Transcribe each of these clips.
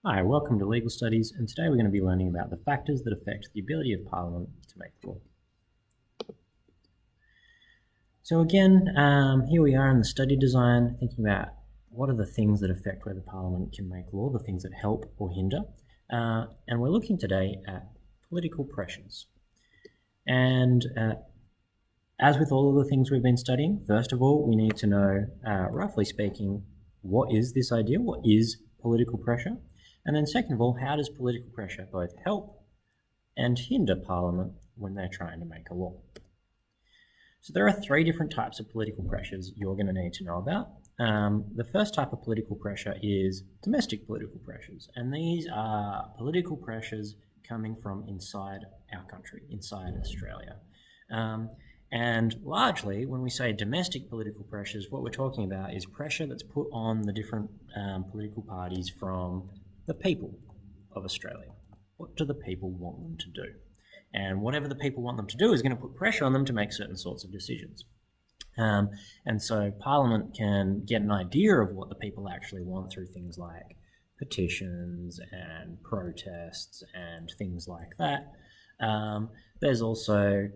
Hi, welcome to Legal Studies, and today we're going to be learning about the factors that affect the ability of Parliament to make law. So again, here we are in the study design, thinking about what are the things that affect whether Parliament can make law, the things that help or hinder, and we're looking today at political pressures. And as with all of the things we've been studying, first of all, we need to know, roughly speaking, what is this idea? What is political pressure? And then second of all, how does political pressure both help and hinder Parliament when they're trying to make a law? So there are three different types of political pressures you're going to need to know about. The first type of political pressure is domestic political pressures, and these are political pressures coming from inside our country, inside Australia. And largely, when we say domestic political pressures, what we're talking about is pressure that's put on the different political parties from the people of Australia. What do the people want them to do? And whatever the people want them to do is going to put pressure on them to make certain sorts of decisions. And so Parliament can get an idea of what the people actually want through things like petitions and protests and things like that. There's also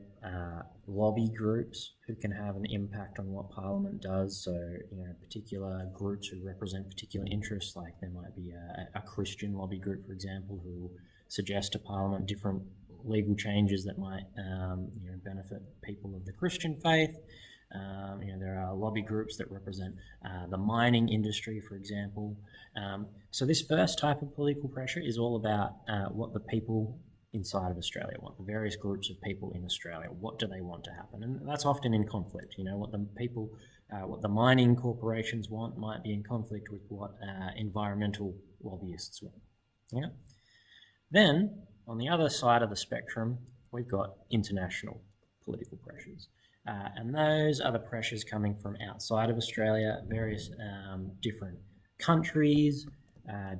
lobby groups who can have an impact on what Parliament does. So, particular groups who represent particular interests, like there might be a Christian lobby group, for example, who suggest to Parliament different legal changes that might benefit people of the Christian faith. There are lobby groups that represent the mining industry, for example. So this first type of political pressure is all about what the people inside of Australia want, the various groups of people in Australia. What do they want to happen? And that's often in conflict. What the people, what the mining corporations want might be in conflict with what environmental lobbyists want. Yeah. Then, on the other side of the spectrum, we've got international political pressures. And those are the pressures coming from outside of Australia, various different countries,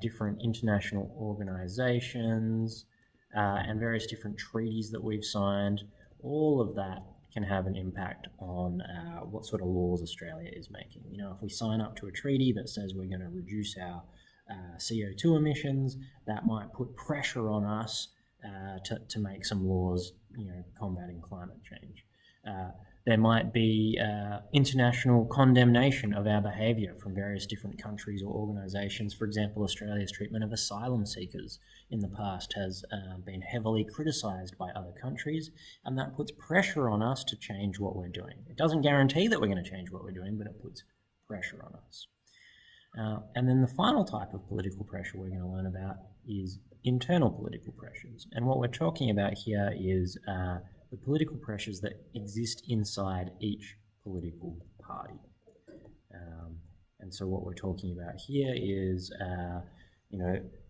different international organisations, and various different treaties that we've signed. All of that can have an impact on what sort of laws Australia is making. If we sign up to a treaty that says we're going to reduce our CO2 emissions, that might put pressure on us to make some laws, combating climate change. There might be international condemnation of our behaviour from various different countries or organisations. For example, Australia's treatment of asylum seekers in the past has been heavily criticised by other countries, and that puts pressure on us to change what we're doing. It doesn't guarantee that we're going to change what we're doing, but it puts pressure on us. And then the final type of political pressure we're going to learn about is internal political pressures. And what we're talking about here is the political pressures that exist inside each political party. And so what we're talking about here is,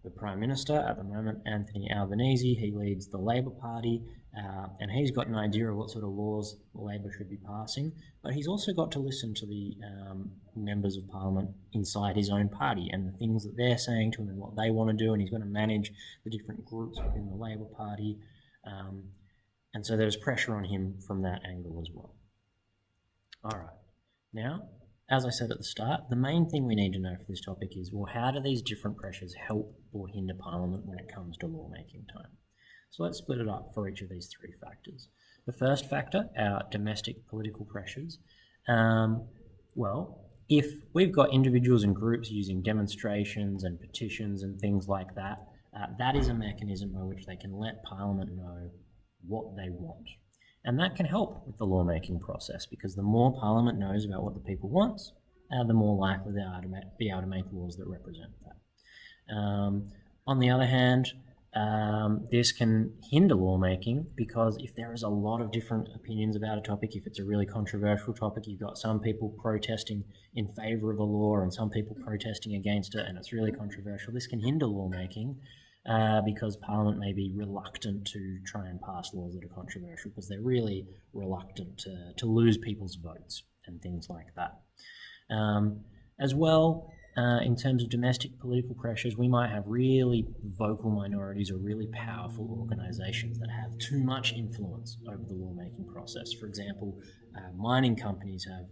the Prime Minister at the moment, Anthony Albanese. He leads the Labor Party, and he's got an idea of what sort of laws Labor should be passing, but he's also got to listen to the members of Parliament inside his own party and the things that they're saying to him and what they want to do, and he's going to manage the different groups within the Labor Party. And so there's pressure on him from that angle as well. All right. Now, as I said at the start, the main thing we need to know for this topic is, well, how do these different pressures help or hinder Parliament when it comes to lawmaking time? So let's split it up for each of these three factors. The first factor, our domestic political pressures. If we've got individuals and groups using demonstrations and petitions and things like that, that is a mechanism by which they can let Parliament know what they want. And that can help with the lawmaking process, because the more Parliament knows about what the people want, the more likely they are to be able to make laws that represent that. On the other hand, this can hinder lawmaking, because if there is a lot of different opinions about a topic, if it's a really controversial topic, you've got some people protesting in favour of a law and some people protesting against it, and it's really controversial, this can hinder lawmaking. Because Parliament may be reluctant to try and pass laws that are controversial, because they're really reluctant to lose people's votes and things like that. As well, in terms of domestic political pressures, we might have really vocal minorities or really powerful organisations that have too much influence over the lawmaking process. For example, mining companies have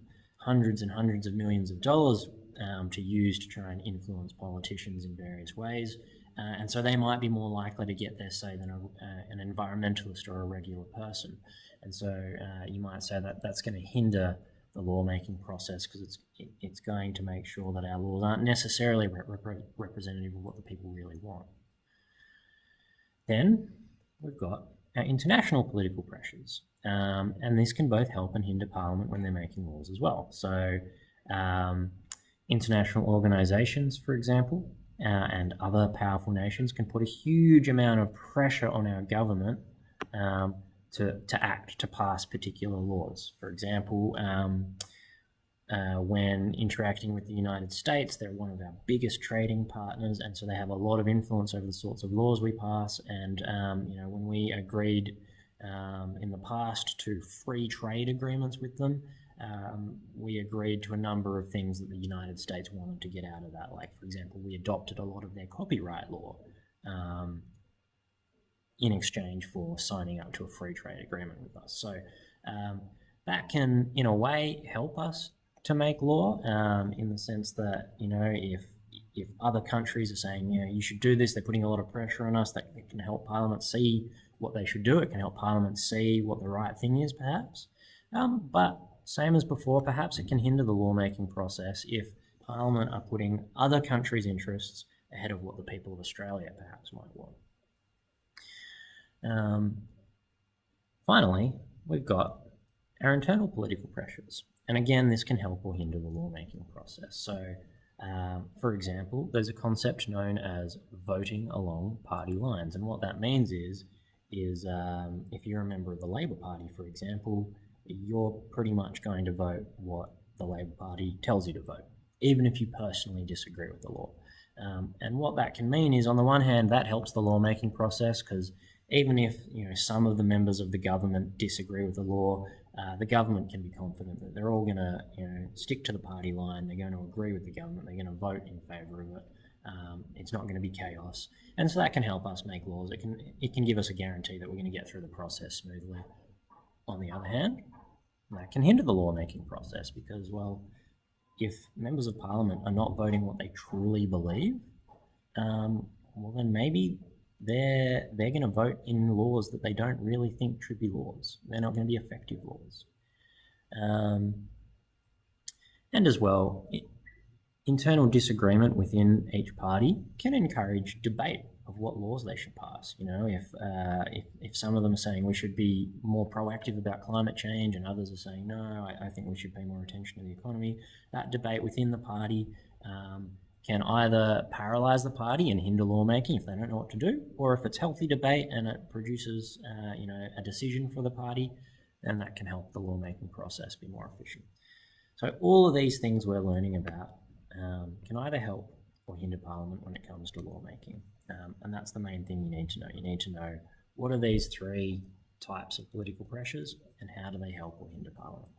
hundreds and hundreds of millions of dollars to use to try and influence politicians in various ways. and so they might be more likely to get their say than an environmentalist or a regular person. And so you might say that that's going to hinder the lawmaking process because it's going to make sure that our laws aren't necessarily representative of what the people really want. Then we've got our international political pressures, and this can both help and hinder Parliament when they're making laws as well. So international organisations, for example, and other powerful nations can put a huge amount of pressure on our government to act, to pass particular laws. For example, when interacting with the United States, they're one of our biggest trading partners, and so they have a lot of influence over the sorts of laws we pass. And when we agreed in the past to free trade agreements with them, we agreed to a number of things that the United States wanted to get out of that. Like, for example, we adopted a lot of their copyright law in exchange for signing up to a free trade agreement with us. So that can, in a way, help us to make law in the sense that, if other countries are saying, you should do this, they're putting a lot of pressure on us, that it can help Parliament see what they should do. It can help Parliament see what the right thing is, perhaps. But same as before, perhaps it can hinder the lawmaking process if Parliament are putting other countries' interests ahead of what the people of Australia perhaps might want. Finally, we've got our internal political pressures. And again, this can help or hinder the lawmaking process. So, for example, there's a concept known as voting along party lines. And what that means is if you're a member of the Labor Party, for example, you're pretty much going to vote what the Labor Party tells you to vote, even if you personally disagree with the law. And what that can mean is, on the one hand, that helps the lawmaking process because even if some of the members of the government disagree with the law, the government can be confident that they're all going to stick to the party line. They're going to agree with the government. They're going to vote in favour of it. It's not going to be chaos, and so that can help us make laws. It can give us a guarantee that we're going to get through the process smoothly. On the other hand, that can hinder the lawmaking process because, well, if members of Parliament are not voting what they truly believe, well, then maybe they're going to vote in laws that they don't really think should be laws. They're not going to be effective laws. And as well, internal disagreement within each party can encourage debate of what laws they should pass. If some of them are saying we should be more proactive about climate change and others are saying, no, I think we should pay more attention to the economy, that debate within the party can either paralyse the party and hinder lawmaking if they don't know what to do, or if it's healthy debate and it produces a decision for the party, then that can help the lawmaking process be more efficient. So all of these things we're learning about can either help or hinder Parliament when it comes to lawmaking. And that's the main thing you need to know. You need to know what are these three types of political pressures and how do they help or hinder Parliament.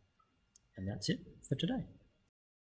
And that's it for today.